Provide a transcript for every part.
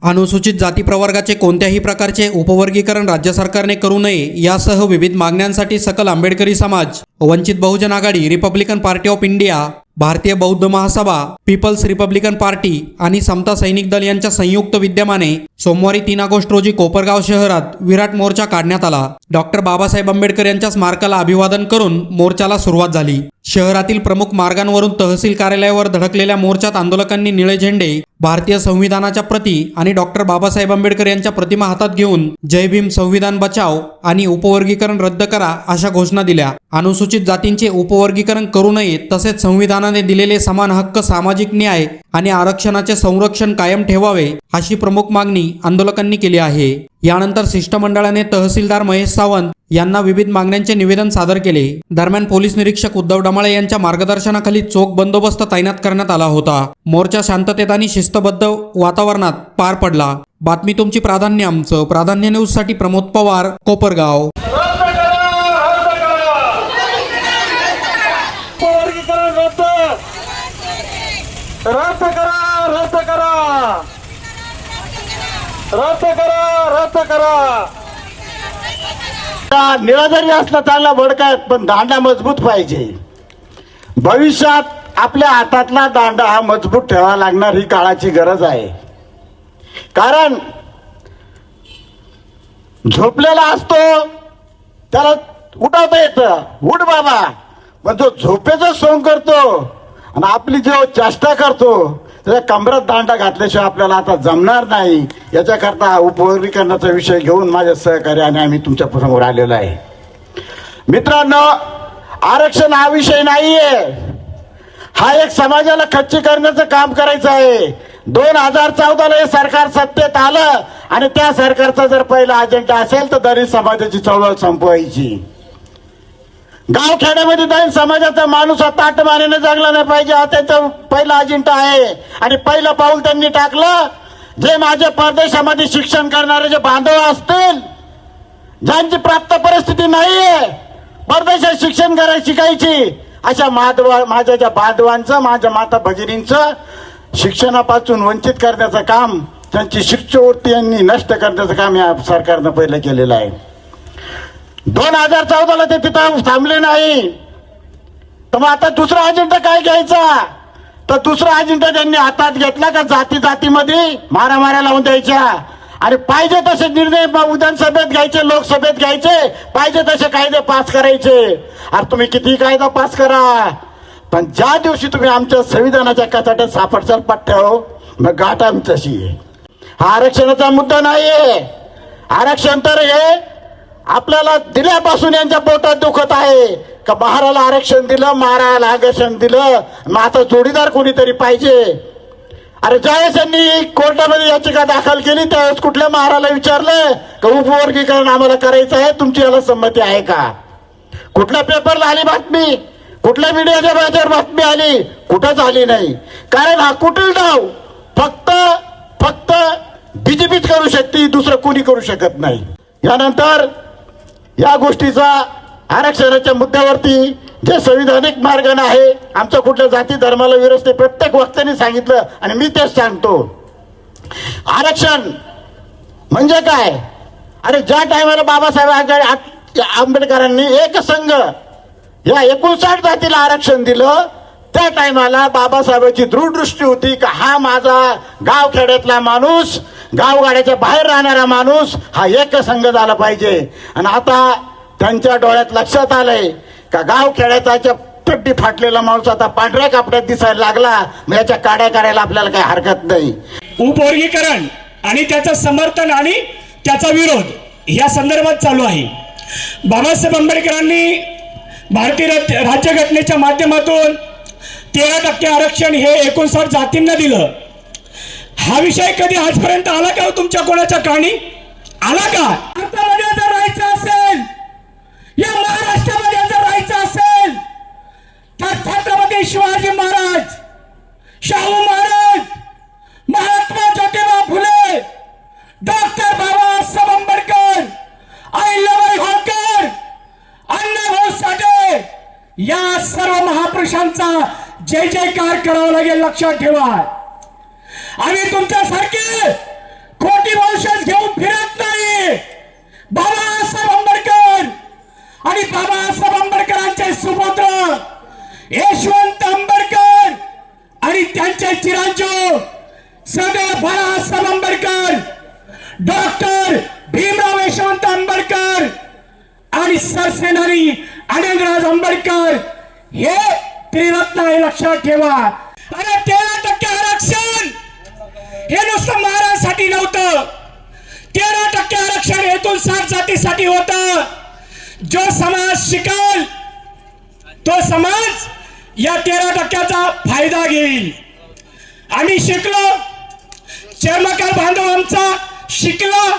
अनुसूचित जाती प्रवर्गाचे कोणत्याही प्रकारचे उपवर्गीकरण राज्य सरकारने करू नये यासह विविध मागण्यांसाठी सकल आंबेडकरी समाज, वंचित बहुजन आघाडी, रिपब्लिकन पार्टी ऑफ इंडिया, भारतीय बौद्ध महासभा, पीपल्स रिपब्लिकन पार्टी आणि समता सैनिक दल यांच्या संयुक्त विद्यमाने सोमवारी 3 ऑगस्ट रोजी कोपरगाव शहरात विराट मोर्चा काढण्यात आला। डॉक्टर बाबासाहेब आंबेडकर यांच्या स्मारकाला अभिवादन करून मोर्चाला सुरुवात झाली। शहरातील प्रमुख मार्गांवरून तहसील कार्यालयावर धडकलेल्या मोर्चात आंदोलकांनी निळे झेंडे, भारतीय संविधानाच्या प्रती आणि डॉक्टर बाबासाहेब आंबेडकर यांच्या प्रतिमा हातात घेऊन जय भीम, संविधान बचाव आणि उपवर्गीकरण रद्द करा अशा घोषणा दिल्या। अनुसूचित जातींचे उपवर्गीकरण करू नये तसेच संविधानाने दिलेले समान हक्क, सामाजिक न्याय आणि आरक्षणाचे संरक्षण कायम ठेवावे अशी प्रमुख मागणी आंदोलकांनी केली आहे। यानंतर शिष्टमंडळाने तहसीलदार महेश सावंत यांना विविध मागण्यांचे निवेदन सादर केले। दरम्यान पोलीस निरीक्षक उद्धव डमाळे यांच्या मार्गदर्शनाखाली चोख बंदोबस्त तैनात करण्यात आला होता। मोर्चा शांततेत आणि शिस्तबद्ध वातावरणात पार पडला। बातमी तुमची, प्राधान्य आमचं। प्राधान्य न्यूज साठी प्रमोद पवार, कोपरगाव। निळा जरी असला चांगला भडका, पण दांडा मजबूत पाहिजे। भविष्यात आपल्या हातातला दांडा हा मजबूत ठेवावा लागणार, ही काळाची गरज आहे। कारण झोपलेला असतो त्याला उठवता येतं, उठ बाबा, पण जो झोपेचं सोंग करतो आणि आपली जो चेष्टा करतो त्याच्या कमरात दांडा घातल्याशिवाय आपल्याला आता जमणार नाही। याच्याकरता उपवर्गीकरणाचा विषय घेऊन माझ्या सहकार्याने आम्ही तुमच्या समोर आलेलो आहे। मित्रांनो, आरक्षण हा विषय नाहीये, हा एक समाजाला खच्ची करण्याचं काम करायचं आहे। 2014ला हे सरकार सत्तेत आलं आणि त्या सरकारचा जर पहिला अजेंडा असेल तर दलित समाजाची चळवळ संपवायची। गावखेड्यामध्ये दलित समाजाचा माणूस हा ताटमानेने जगला नाही पाहिजे, हा त्यांचा पहिला अजेंडा आहे। आणि पहिलं पाऊल त्यांनी टाकलं, जे माझ्या परदेशामध्ये शिक्षण करणारे जे बांधव असतील, ज्यांची प्राप्त परिस्थिती नाहीये परदेशात शिक्षण शिकायची, अशा माझ्या ज्या बांधवांचं, माझ्या माता भगिनींचं शिक्षणापासून वंचित करण्याचं काम, त्यांची शिष्यवृत्ती यांनी नष्ट करण्याचं काम या सरकारनं पहिलं केलेलं आहे। 2014ला ते तिथं थांबले नाही, तर मग आता दुसरा अजेंडा काय घ्यायचा? तर दुसरा अजेंडा त्यांनी हातात घेतला का जाती जातीमध्ये मारामाऱ्या लावून द्यायच्या आणि पाहिजे तसे निर्णय विधानसभेत घ्यायचे, लोकसभेत घ्यायचे, पाहिजे तसे कायदे पास करायचे। अरे तुम्ही किती कायदा पास करा, पण ज्या दिवशी तुम्ही आमच्या संविधानाच्या कचाट्यात सापडचाल पट्ट्यावर, मग गाठ आमच्याशी आहे। हा आरक्षणाचा मुद्दा नाहीये। आरक्षण तर हे आपल्याला दिल्यापासून यांच्या पोटात दुखत आहे का महाराला आरक्षण दिलं, महाराला आरक्षण दिलं, मग आता जोडीदार कोणीतरी पाहिजे। अरे ज्यावेळेस यांनी कोर्टामध्ये याचिका दाखल केली त्यावेळेस कुठल्या महाराला विचारलं का उपवर्गीकरण आम्हाला करायचं आहे, तुमची याला संमती आहे का? कुठल्या पेपरला आली बातमी, कुठल्या मीडियाच्या बाहेर बातमी आली? कुठंच आली नाही। कारण हा कुटील डाव फक्त बीजेपीच करू शकते, दुसरं कोणी करू शकत नाही। यानंतर या गोष्टीचा आरक्षणाच्या मुद्द्यावरती जे संविधानिक मार्गाने आहे, आमच्या कुठल्या जाती धर्माला विरोध ते प्रत्येक वक्त्याने सांगितलं आणि मी तेच सांगतो। आरक्षण म्हणजे काय? अरे ज्या टायमाला बाबासाहेब आंबेडकरांनी एकसंघ या 59 जातीला आरक्षण दिलं, त्या टायमाला बाबासाहेबांची दूरदृष्टी होती का हा माझा गावखेड्यातला माणूस, गावगाड्याच्या बाहेर राहणारा माणूस हा एकसंघ झाला पाहिजे। आणि आता त्यांच्या डोळ्यात लक्षात आलंय का गावखेड्याचा चड्डी फाटलेला माणूस आता पांढऱ्या कपड्यात दिसायला लागला, मग याच्या काड्या करायला आपल्याला काही हरकत नाही। उपवर्गीकरण आणि त्याचं समर्थन आणि त्याचा विरोध या संदर्भात चालू आहे। बाबासाहेब आंबेडकरांनी भारतीय राज्यघटनेच्या माध्यमातून 13% आरक्षण हे 59 जातींना दिलं। हा विषय कधी आजपर्यंत आला का तुमच्या कोणाच्या कानी आला का? भारतामध्ये जर राहायचं असेल, या महाराष्ट्रामध्ये जर राहायचं असेल तर छत्रपती शिवाजी महाराज, शाहू महाराज, महात्मा ज्योतिबा फुले, डॉक्टर बाबासाहेब आंबेडकर, अहिल्याबाई होळकर, अण्णाभाऊ साठे या सर्व महापुरुषांचा जय जयकार करावा लागेल। लक्षात ठेवा, आम्ही तुमच्यासारखे आरएसएस घेऊन फिरत नाही. बाबासाहेब आंबेडकर आणि बाबासाहेब आंबेडकरांचे सुपुत्र यशवंत आंबेडकर आणि त्यांचे चिरंजीव सदैव बाळासाहेब आंबेडकर, डॉक्टर भीमराव यशवंत आंबेडकर आणि सरसेनानी अनिलराज आंबेडकर हे त्रिरत्न हे लक्षात ठेवा. अरे 13% आरक्षण हे नुसतं महाराष्ट्रासाठी नव्हतं. 13% आरक्षण हेतून 60 जातीसाठी होतं. जो समाज शिकल तो समाज या 13%चा फायदा घेईल. आम्ही शिकलो, चर्मकार बांधव आमचा शिकला,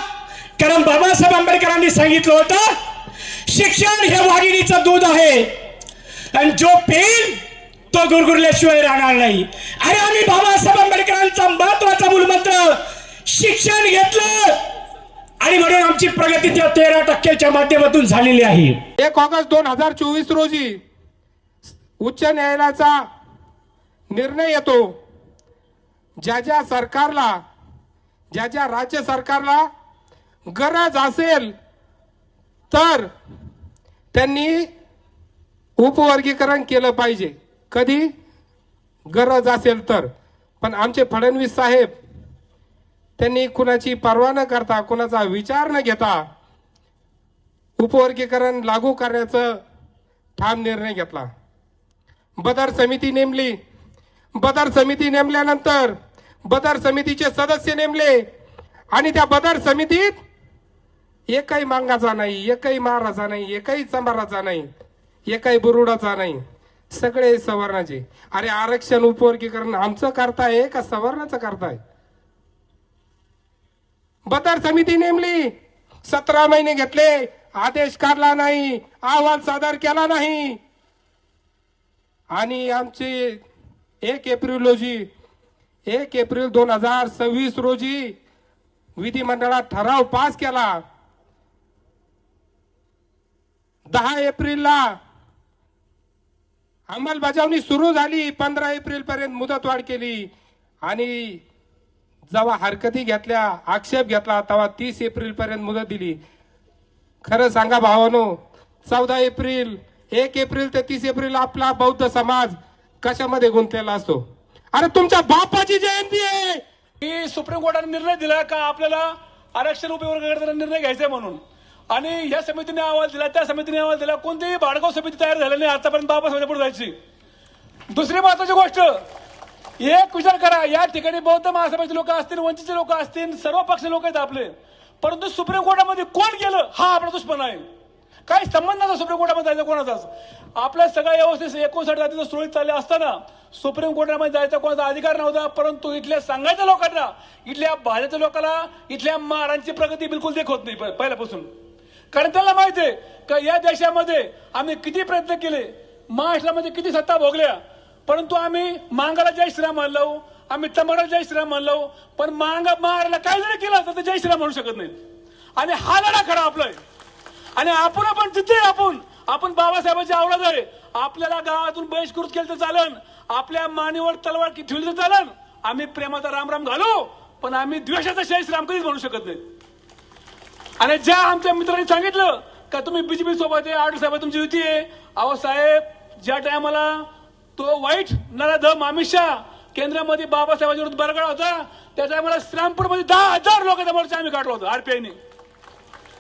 कारण बाबासाहेब आंबेडकरांनी सांगितलं होतं शिक्षण हे वाघिणीचं दूध आहे आणि जो पेल तो गुरगुरल्याशिवाय राहणार नाही. अरे आम्ही बाबासाहेब आंबेडकरांचा महत्वाचा मूलमंत्र शिक्षण घेतलं आणि म्हणून आमची प्रगती त्या 13%च्या माध्यमातून झालेली आहे. 1 ऑगस्ट 2024 रोजी उच्च न्यायालयाचा निर्णय येतो. ज्या सरकारला, ज्या राज्य सरकारला गरज असेल तर त्यांनी उपवर्गीकरण केलं पाहिजे. कधी गरज असेल तर. पण आमचे फडणवीस साहेब त्यांनी कुणाची पर्वा न करता, कुणाचा विचार न घेता उपवर्गीकरण लागू करण्याचा ठाम निर्णय घेतला. बदर समिती नेमली. बदर समिती नेमल्यानंतर बदर समितीचे सदस्य नेमले आणि त्या बदर समितीत एकही मांगाचा नाही, एकही महाराजा नाही, एकही चंबाराचा नाही, एकही बुरुडाचा नाही, सगळे सवर्णाचे. अरे आरक्षण उपवर्गीकरण आमचं करताय का सवर्णाचं करताय? बदर समिती नेमली, 17 महिने घेतले, आदेश काढला नाही, अहवाल सादर केला नाही आणि आमचे 1 एप्रिल 2026 रोजी विधिमंडळात ठराव पास केला. 10 एप्रिलला अंमलबजावणी सुरू झाली. 15 एप्रिल पर्यंत मुदतवाढ केली आणि जेव्हा हरकती घेतल्या, आक्षेप घेतला, तेव्हा 30 एप्रिल पर्यंत मुदत दिली. खरं सांगा भावानो, 14 एप्रिल 1 एप्रिल ते 30 एप्रिल आपला बौद्ध समाज कशामध्ये गुंतलेला असतो? अरे तुमच्या बापाची जयंती आहे. की सुप्रीम कोर्टाने निर्णय दिला का आपल्याला आरक्षण उपवर्गीकरणाचा निर्णय घ्यायचा आहे म्हणून, आणि या समितीने अहवाल दिला, त्या समितीने अहवाल दिला, कोणतीही भाडगाव समिती तयार झाली नाही आतापर्यंत बाबासाहेब पुढे जायची. दुसरी महत्वाची गोष्ट, एक विचार करा, या ठिकाणी बौद्ध महासभेचे लोक असतील, वंचितचे लोक असतील, सर्व पक्ष लोक आहेत आपले, परंतु सुप्रीम कोर्टामध्ये कोण गेलं हा आपला दुश्मन आहे. काही संबंध नव्हता सुप्रीम कोर्टामध्ये जायचा कोणाचाच. आपल्या सगळ्या व्यवस्थित 59 जातीचं सुरळीत चालले असताना सुप्रीम कोर्टामध्ये जायचा कोणाचा अधिकार नव्हता. परंतु इथल्या सांगायच्या लोकांना, इथल्या भाजपच्या लोकांना, इथल्या महारांची प्रगती बिलकुल देखत नाही पहिल्यापासून. कारण त्यांना माहिती आहे का या देशामध्ये आम्ही किती प्रयत्न केले, महाराष्ट्रामध्ये किती सत्ता भोगल्या, परंतु आम्ही मांगाला जय श्रीराम म्हणलो, आम्ही तंबाला जय श्रीराम म्हणलो, पण महाराला काय जरी केलं तर ते जय श्रीराम म्हणू शकत नाहीत. आणि हा लढा खरा आपला आहे. आणि आपण जिथे आपण बाबासाहेबांची आवडत आहे. आपल्याला गावातून बहिष्कृत केलं तर चालन, आपल्या मानेवर तलवार ठेवली तर चालन, आम्ही प्रेमाचा रामराम घालू, पण आम्ही द्वेषाचा जय श्रीराम कधीच म्हणू शकत नाही. आणि ज्या आमच्या मित्रांनी सांगितलं का तुम्ही बीजेपी सोबत आहे, आडू साहेब तुमची युती आहे, अहो साहेब, ज्या टायमाला तो वाईट नराधम अमित शहा केंद्रामध्ये बाबासाहेबांच्या विरुद्ध बरगळा होता, त्या टायमाला श्रीरामपूरमध्ये 10,000 लोकांचा मोर्चा आम्ही काढला होता आरपीआयने.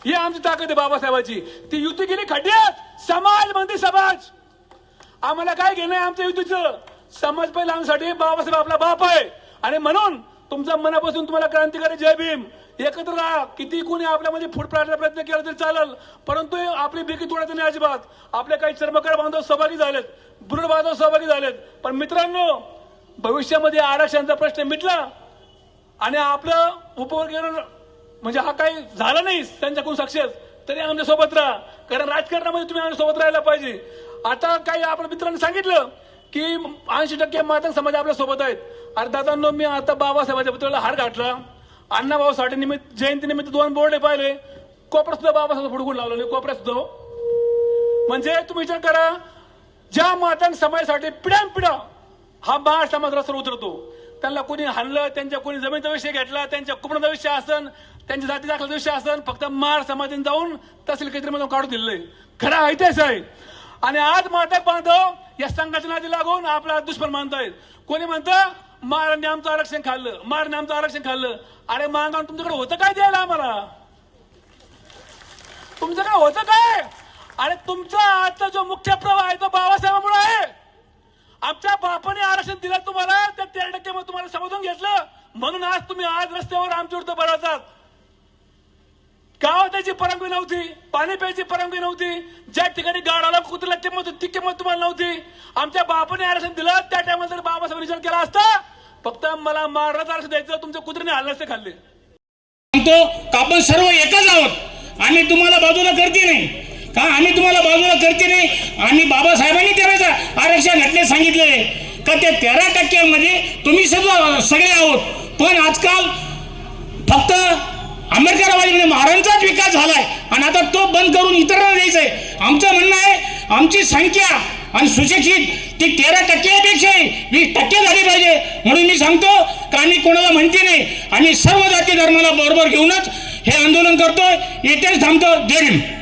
ही आमची ताकद आहे बाबासाहेबांची. ती युती गेली खड्ड्यात. समाज म्हणते समाज, आम्हाला काय घेणं आहे आमच्या युतीचं? समाज पहिला आमच्यासाठी, बाबासाहेब आपला बाप आहे. आणि म्हणून तुमच्या मनापासून तुम्हाला क्रांतिकारी जय भीम. एकत्र राहा. किती कोणी आपल्यामध्ये फूट पाडण्याचा प्रयत्न केला तरी चालेल, परंतु आपली बेकी तोडायचं नाही अजिबात. आपले काही चर्मकार बांधव सहभागी झालेत, बुरुड बांधव सहभागी झालेत, पण मित्रांनो, भविष्यामध्ये आरक्षणाचा प्रश्न मिटला आणि आपलं उपवर्गीकरण म्हणजे हा काही झाला नाही त्यांच्याकडून सक्सेस, तरी आमच्या सोबत राहा. कारण राजकारणामध्ये तुम्ही आमच्या सोबत राहायला पाहिजे. आता काही आपल्या मित्रांनी सांगितलं की 80% मातंग समाज आपल्या सोबत आहेत. अरे दादांनो, मी आता बाबासाहेबांच्या पुतळ्याला हार घातला, अण्णाभाऊ साठे निमित्त जयंतीनिमित्त 2 बोर्डे पाहिले, कोपऱ्यात सुद्धा बाबासाहेब फुडकून लावलं नाही, कोपऱ्यात सुद्धा. म्हणजे तुम्ही विचार करा, ज्या मातंग समाजासाठी पिढ्यानपिढ्या हा महाराष्ट्र समाज रस्त्यावर उतरतो, त्यांना कोणी हाणलं, त्यांच्या कोणी जमिनीचा विषय घेतला, त्यांच्या कुपणाचा विषय असन, त्यांच्या जाती दाखल्याचा विषय असन, फक्त मार समाधीने जाऊन तहसील कचेरीमधून काढून दिलेलं आहे. खरा इतिहास आहे. आणि आज माता बांधव या संघाच्या नादी लागून आपला दुश्मन मानतायत. कोणी म्हणतं मारने आमचं आरक्षण खाल्लं, मारने आमचं आरक्षण खाल्लं. अरे मागावून तुमच्याकडे होतं काय द्यायला आम्हाला? तुमच्याकडे होतं काय? अरे तुमचा आजचा जो मुख्य प्रवाह आहे तो बाबासाहेबांमुळे आहे. आमच्या बापाने आरक्षण दिलं तुम्हाला, त्या 13% मध्ये तुम्हाला समजून घेतलं म्हणून आज तुम्ही आज रस्त्यावर आमच्या विरुद्ध बळवतात. गावात त्याची परवानगी नव्हती, पाणी प्यायची परवानगी नव्हती, ज्या ठिकाणी गाडाला कुत्र्याला किंमत होती ती किंमत तुम्हाला नव्हती. आमच्या बापाने आरक्षण दिलं, त्या टायमाला जर बाबासाहेब विचार केला असता फक्त मला मारलं आरक्षण द्यायचं, तुमच्या कुत्र्याने हल्ले असते खाल्ले. सांगतो का आपण सर्व एकच आहोत. आम्ही तुम्हाला बाजूला करते नाही का? आम्ही तुम्हाला बाजूला करते नाही. आणि बाबासाहेबांनी त्यावेळेस आरक्षण घटनेत सांगितलेले का त्या 13% मध्ये तुम्ही सगळे आहोत. पण आजकाल फक्त आंबेडकरवादी म्हणजे महाराजांचाच विकास झालाय आणि आता तो बंद करून इतरांना द्यायचंय. आमचं म्हणणं आहे आमची संख्या आणि सुशिक्षित ती 13%पेक्षा 20% झाली पाहिजे. म्हणून मी सांगतो का आम्ही कोणाला म्हणते नाही, आम्ही सर्व जाती धर्माला बरोबर घेऊनच हे आंदोलन करतोय. येथेच थांबतो. जय भीम.